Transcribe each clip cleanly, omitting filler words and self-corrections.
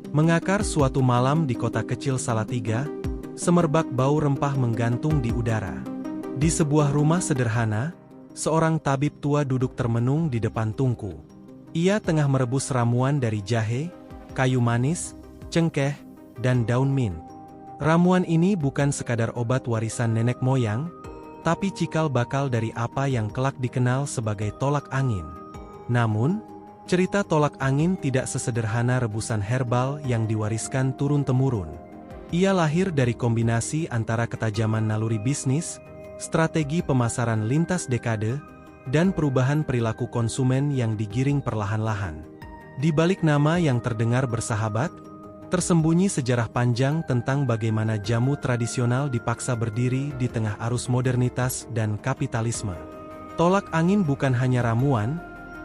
Mengakar suatu malam di kota kecil Salatiga, semerbak bau rempah menggantung di udara. Di sebuah rumah sederhana, seorang tabib tua duduk termenung di depan tungku. Ia tengah merebus ramuan dari jahe, kayu manis, cengkeh, dan daun mint. Ramuan ini bukan sekadar obat warisan nenek moyang, tapi cikal bakal dari apa yang kelak dikenal sebagai tolak angin. Namun, cerita tolak angin tidak sesederhana rebusan herbal yang diwariskan turun-temurun. Ia lahir dari kombinasi antara ketajaman naluri bisnis, strategi pemasaran lintas dekade, dan perubahan perilaku konsumen yang digiring perlahan-lahan. Di balik nama yang terdengar bersahabat, tersembunyi sejarah panjang tentang bagaimana jamu tradisional dipaksa berdiri di tengah arus modernitas dan kapitalisme. Tolak angin bukan hanya ramuan,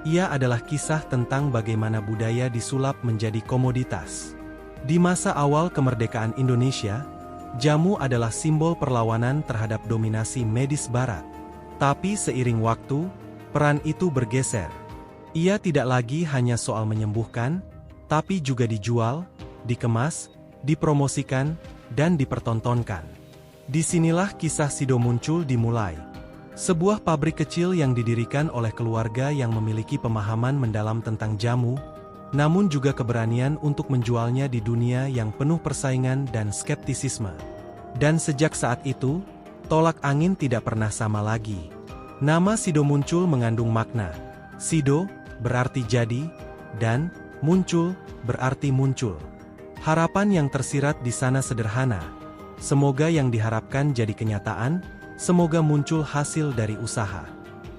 ia adalah kisah tentang bagaimana budaya disulap menjadi komoditas. Di masa awal kemerdekaan Indonesia, jamu adalah simbol perlawanan terhadap dominasi medis barat. Tapi seiring waktu, peran itu bergeser. Ia tidak lagi hanya soal menyembuhkan, tapi juga dijual, dikemas, dipromosikan, dan dipertontonkan. Disinilah kisah Sido muncul dimulai. Sebuah pabrik kecil yang didirikan oleh keluarga yang memiliki pemahaman mendalam tentang jamu, namun juga keberanian untuk menjualnya di dunia yang penuh persaingan dan skeptisisme. Dan sejak saat itu, tolak angin tidak pernah sama lagi. Nama Sido muncul mengandung makna. Sido berarti jadi, dan muncul berarti muncul. Harapan yang tersirat di sana sederhana. Semoga yang diharapkan jadi kenyataan, semoga muncul hasil dari usaha.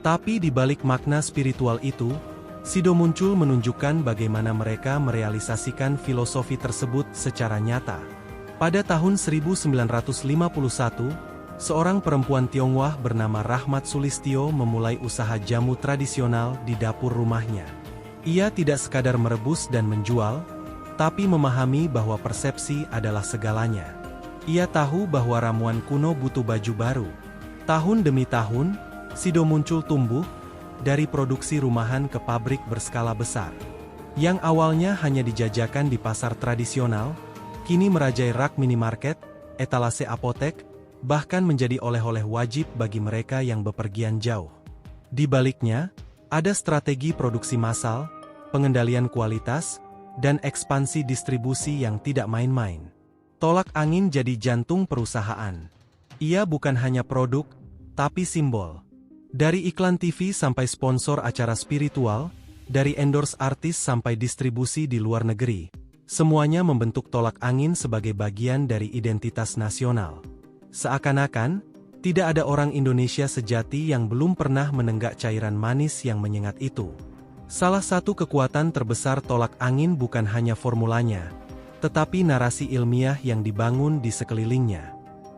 Tapi di balik makna spiritual itu, Sido muncul menunjukkan bagaimana mereka merealisasikan filosofi tersebut secara nyata. Pada tahun 1951, seorang perempuan Tionghoa bernama Rahmat Sulistyo memulai usaha jamu tradisional di dapur rumahnya. Ia tidak sekadar merebus dan menjual, tapi memahami bahwa persepsi adalah segalanya. Ia tahu bahwa ramuan kuno butuh baju baru. Tahun demi tahun, Sido muncul tumbuh, dari produksi rumahan ke pabrik berskala besar. Yang awalnya hanya dijajakan di pasar tradisional, kini merajai rak minimarket, etalase apotek, bahkan menjadi oleh-oleh wajib bagi mereka yang bepergian jauh. Di baliknya, ada strategi produksi massal, pengendalian kualitas, dan ekspansi distribusi yang tidak main-main. Tolak angin jadi jantung perusahaan. Ia bukan hanya produk, tapi simbol. Dari iklan TV sampai sponsor acara spiritual, dari endorse artis sampai distribusi di luar negeri, semuanya membentuk tolak angin sebagai bagian dari identitas nasional. Seakan-akan, tidak ada orang Indonesia sejati yang belum pernah menenggak cairan manis yang menyengat itu. Salah satu kekuatan terbesar tolak angin bukan hanya formulanya, tetapi narasi ilmiah yang dibangun di sekelilingnya.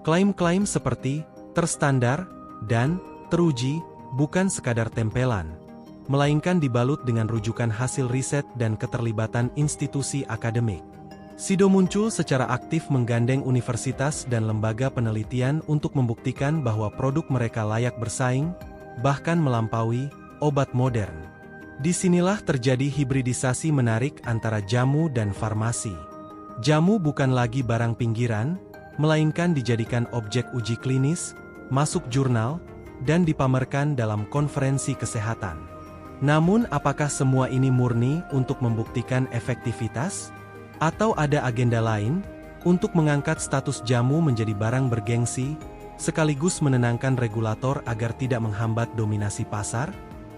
Klaim-klaim seperti terstandar dan teruji bukan sekadar tempelan, melainkan dibalut dengan rujukan hasil riset dan keterlibatan institusi akademik. Sido muncul secara aktif menggandeng universitas dan lembaga penelitian untuk membuktikan bahwa produk mereka layak bersaing, bahkan melampaui obat modern. Disinilah terjadi hibridisasi menarik antara jamu dan farmasi. Jamu bukan lagi barang pinggiran, melainkan dijadikan objek uji klinis, masuk jurnal, dan dipamerkan dalam konferensi kesehatan. Namun apakah semua ini murni untuk membuktikan efektivitas? Atau ada agenda lain, untuk mengangkat status jamu menjadi barang bergengsi, sekaligus menenangkan regulator agar tidak menghambat dominasi pasar?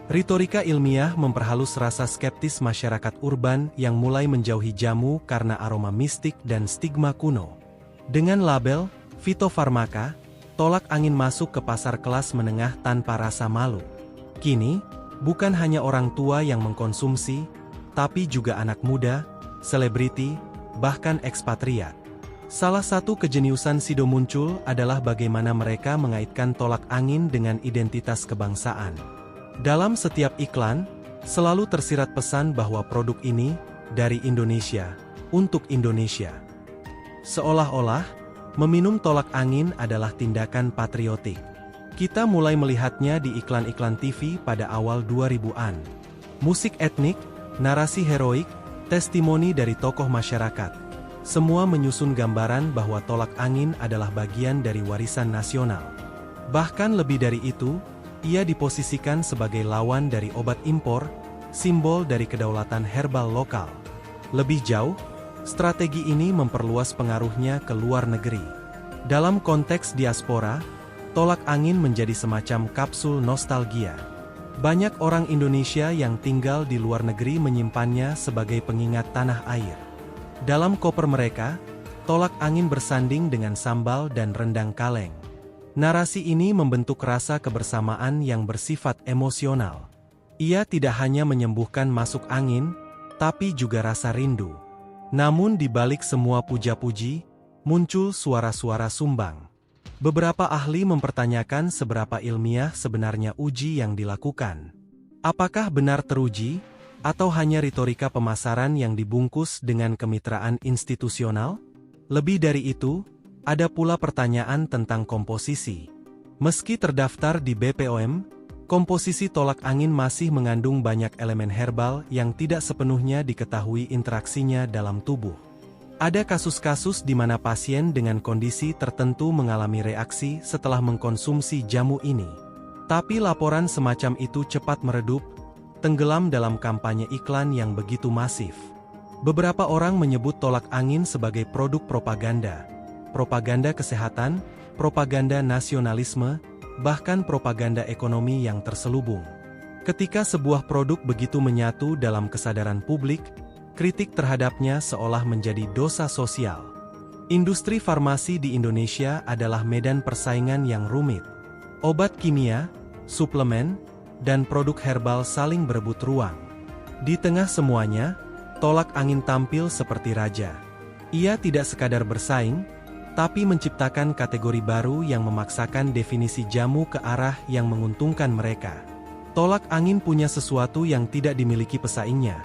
Retorika ilmiah memperhalus rasa skeptis masyarakat urban yang mulai menjauhi jamu karena aroma mistik dan stigma kuno. Dengan label fitofarmaka, tolak angin masuk ke pasar kelas menengah tanpa rasa malu. Kini, bukan hanya orang tua yang mengkonsumsi, tapi juga anak muda, selebriti, bahkan ekspatriat. Salah satu kejeniusan Sido muncul adalah bagaimana mereka mengaitkan tolak angin dengan identitas kebangsaan. Dalam setiap iklan, selalu tersirat pesan bahwa produk ini dari Indonesia, untuk Indonesia. Seolah-olah, meminum tolak angin adalah tindakan patriotik. Kita mulai melihatnya di iklan-iklan TV pada awal 2000-an. Musik etnik, narasi heroik, testimoni dari tokoh masyarakat. Semua menyusun gambaran bahwa tolak angin adalah bagian dari warisan nasional. Bahkan lebih dari itu, ia diposisikan sebagai lawan dari obat impor, simbol dari kedaulatan herbal lokal. Lebih jauh, strategi ini memperluas pengaruhnya ke luar negeri. Dalam konteks diaspora, tolak angin menjadi semacam kapsul nostalgia. Banyak orang Indonesia yang tinggal di luar negeri menyimpannya sebagai pengingat tanah air. Dalam koper mereka, tolak angin bersanding dengan sambal dan rendang kaleng. Narasi ini membentuk rasa kebersamaan yang bersifat emosional. Ia tidak hanya menyembuhkan masuk angin, tapi juga rasa rindu. Namun di balik semua puja-puji, muncul suara-suara sumbang. Beberapa ahli mempertanyakan seberapa ilmiah sebenarnya uji yang dilakukan. Apakah benar teruji, atau hanya retorika pemasaran yang dibungkus dengan kemitraan institusional? Lebih dari itu, ada pula pertanyaan tentang komposisi. Meski terdaftar di BPOM, komposisi tolak angin masih mengandung banyak elemen herbal yang tidak sepenuhnya diketahui interaksinya dalam tubuh. Ada kasus-kasus di mana pasien dengan kondisi tertentu mengalami reaksi setelah mengkonsumsi jamu ini. Tapi laporan semacam itu cepat meredup, tenggelam dalam kampanye iklan yang begitu masif. Beberapa orang menyebut tolak angin sebagai produk propaganda kesehatan, propaganda nasionalisme, bahkan propaganda ekonomi yang terselubung. Ketika sebuah produk begitu menyatu dalam kesadaran publik, kritik terhadapnya seolah menjadi dosa sosial. Industri farmasi di Indonesia adalah medan persaingan yang rumit. Obat kimia, suplemen, dan produk herbal saling berebut ruang. Di tengah semuanya, tolak angin tampil seperti raja. Ia tidak sekadar bersaing, tapi menciptakan kategori baru yang memaksakan definisi jamu ke arah yang menguntungkan mereka. Tolak angin punya sesuatu yang tidak dimiliki pesaingnya.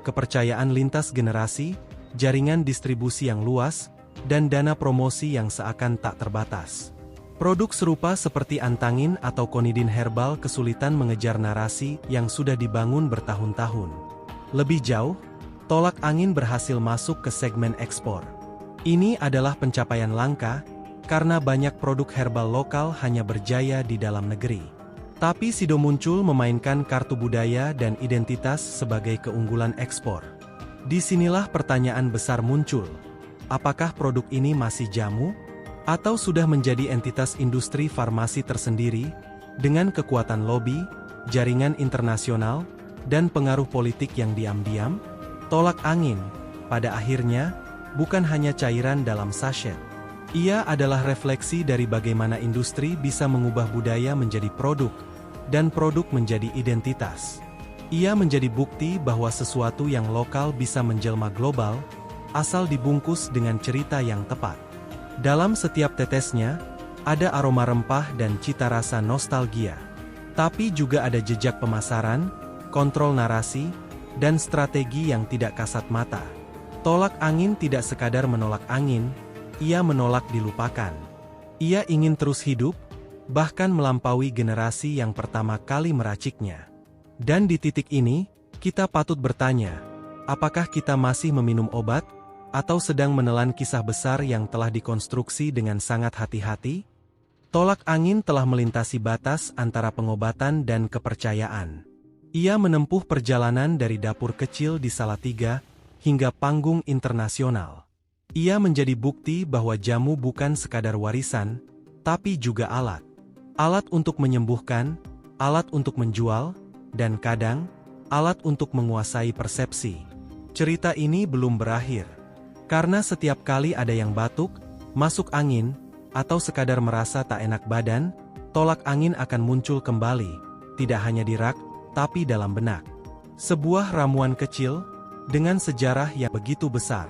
Kepercayaan lintas generasi, jaringan distribusi yang luas, dan dana promosi yang seakan tak terbatas. Produk serupa seperti antangin atau konidin herbal kesulitan mengejar narasi yang sudah dibangun bertahun-tahun. Lebih jauh, tolak angin berhasil masuk ke segmen ekspor. Ini adalah pencapaian langka, karena banyak produk herbal lokal hanya berjaya di dalam negeri. Tapi Sido muncul memainkan kartu budaya dan identitas sebagai keunggulan ekspor. Disinilah pertanyaan besar muncul. Apakah produk ini masih jamu? Atau sudah menjadi entitas industri farmasi tersendiri, dengan kekuatan lobi, jaringan internasional, dan pengaruh politik yang diam-diam? Tolak angin, pada akhirnya, bukan hanya cairan dalam sachet. Ia adalah refleksi dari bagaimana industri bisa mengubah budaya menjadi produk, dan produk menjadi identitas. Ia menjadi bukti bahwa sesuatu yang lokal bisa menjelma global, asal dibungkus dengan cerita yang tepat. Dalam setiap tetesnya, ada aroma rempah dan cita rasa nostalgia. Tapi juga ada jejak pemasaran, kontrol narasi, dan strategi yang tidak kasat mata. Tolak angin tidak sekadar menolak angin, ia menolak dilupakan. Ia ingin terus hidup, bahkan melampaui generasi yang pertama kali meraciknya. Dan di titik ini, kita patut bertanya, apakah kita masih meminum obat, atau sedang menelan kisah besar yang telah dikonstruksi dengan sangat hati-hati? Tolak angin telah melintasi batas antara pengobatan dan kepercayaan. Ia menempuh perjalanan dari dapur kecil di Salatiga, hingga panggung internasional. Ia menjadi bukti bahwa jamu bukan sekadar warisan, tapi juga alat. Alat untuk menyembuhkan, alat untuk menjual, dan kadang, alat untuk menguasai persepsi. Cerita ini belum berakhir. Karena setiap kali ada yang batuk, masuk angin, atau sekadar merasa tak enak badan, tolak angin akan muncul kembali, tidak hanya di rak, tapi dalam benak. Sebuah ramuan kecil, dengan sejarah yang begitu besar.